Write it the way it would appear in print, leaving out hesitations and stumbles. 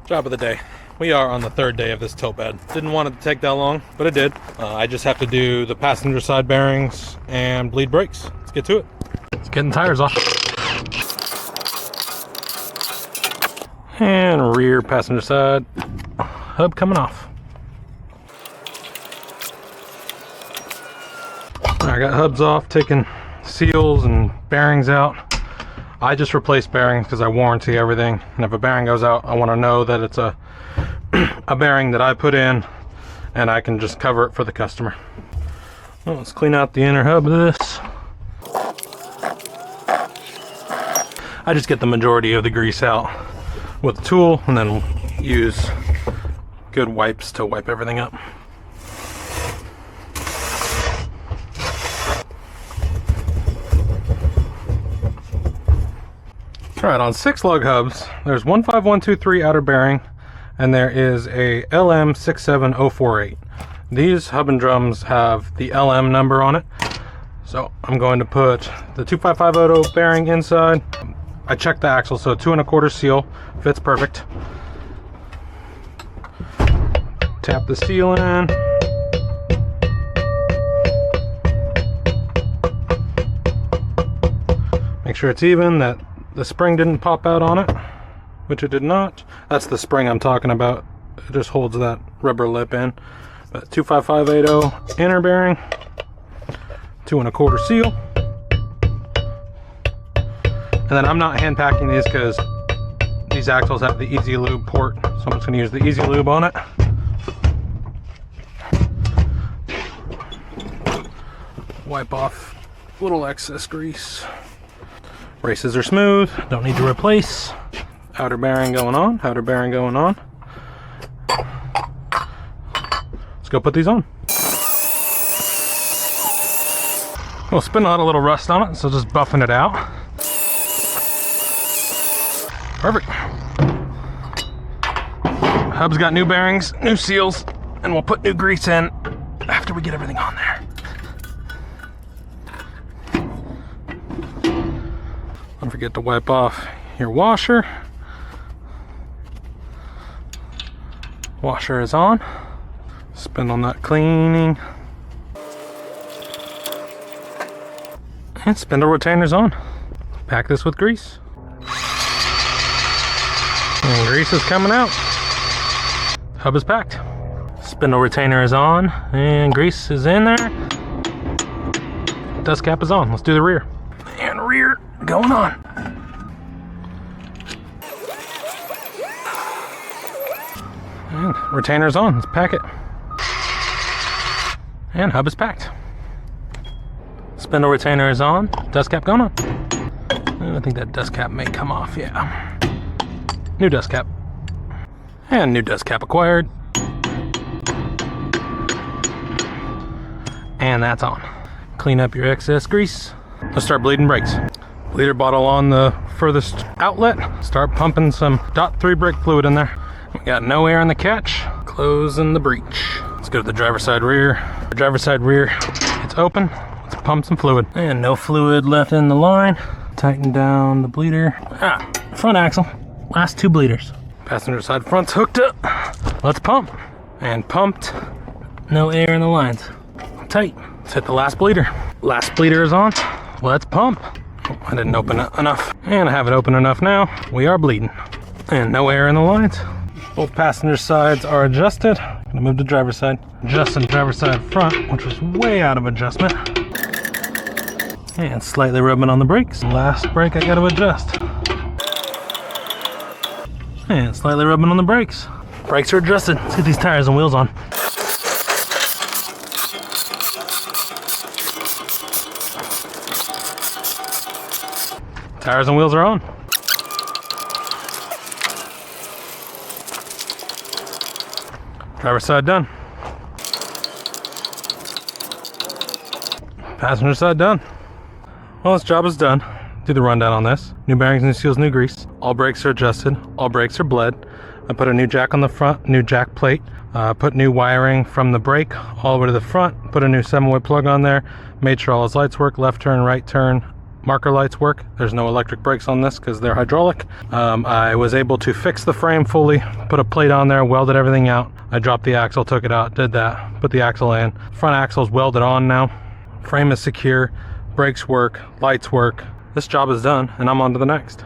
Job of the day. We are on the third day of this tilt bed. Didn't want it to take that long, but it did. I just have to do the passenger side bearings and bleed brakes. Let's get to it. Let's get the tires off. And rear passenger side hub coming off. I got hubs off, taking seals and bearings out. I just replace bearings because I warranty everything, and if a bearing goes out, I want to know that it's a bearing that I put in, and I can just cover it for the customer. Well, let's clean out the inner hub of this. I just get the majority of the grease out with the tool, and then use good wipes to wipe everything up. Alright, on 6 lug hubs, there's 15123 outer bearing, and there is a LM67048. These hub and drums have the LM number on it, so I'm going to put the 25500 bearing inside. I checked the axle, so 2 1/4 seal fits perfect. Tap the seal in. Make sure it's even, that the spring didn't pop out on it, which it did not. That's the spring I'm talking about. It just holds that rubber lip in. But 25580 inner bearing, 2 1/4 seal. And then I'm not hand packing these because these axles have the Easy Lube port, so I'm just going to use the Easy Lube on it. Wipe off little excess grease. Braces are smooth, don't need to replace. Outer bearing going on, outer bearing going on. Let's go put these on. We'll spin out a little rust on it, so just buffing it out. Perfect. Hub's got new bearings, new seals, and we'll put new grease in after we get everything on there. Don't forget to wipe off your washer. Washer is on. Spindle nut cleaning. And spindle retainer's on. Pack this with grease. And grease is coming out. Hub is packed. Spindle retainer is on, and grease is in there. Dust cap is on. Let's do the rear. And rear going on. And retainer's on. Let's pack it. And hub is packed. Spindle retainer is on. Dust cap going on. I think that dust cap may come off. Yeah. New dust cap. And new dust cap acquired. And that's on. Clean up your excess grease. Let's start bleeding brakes. Bleeder bottle on the furthest outlet. Start pumping some .3 brake fluid in there. We got no air in the catch. Closing the breech. Let's go to the driver's side rear. The driver's side rear, it's open. Let's pump some fluid. And no fluid left in the line. Tighten down the bleeder. Front axle. Last 2 bleeders. Passenger side front's hooked up. Let's pump. And pumped. No air in the lines. Tight. Let's hit the last bleeder. Last bleeder is on. Let's pump. Oh, I didn't open it enough. And I have it open enough now. We are bleeding. And no air in the lines. Both passenger sides are adjusted. I'm gonna move to driver's side. Adjusting driver's side front, which was way out of adjustment. And slightly rubbing on the brakes. Last brake I gotta adjust. And slightly rubbing on the brakes. Brakes are adjusted. Let's get these tires and wheels on. Tires and wheels are on. Driver's side done. Passenger side done. Well, this job is done. Do the rundown on this. New bearings, new seals, new grease. All brakes are adjusted. All brakes are bled. I put a new jack on the front, new jack plate. Put new wiring from the brake all the way to the front. Put a new 7-way plug on there. Made sure all his lights work. Left turn, right turn. marker lights work. There's no electric brakes on this because they're hydraulic. I was able to fix the frame fully, put a plate on there, welded everything out. I dropped the axle, took it out, did that, put the axle in. Front axle's welded on now. Frame is secure, brakes work, lights work. This job is done and I'm on to the next.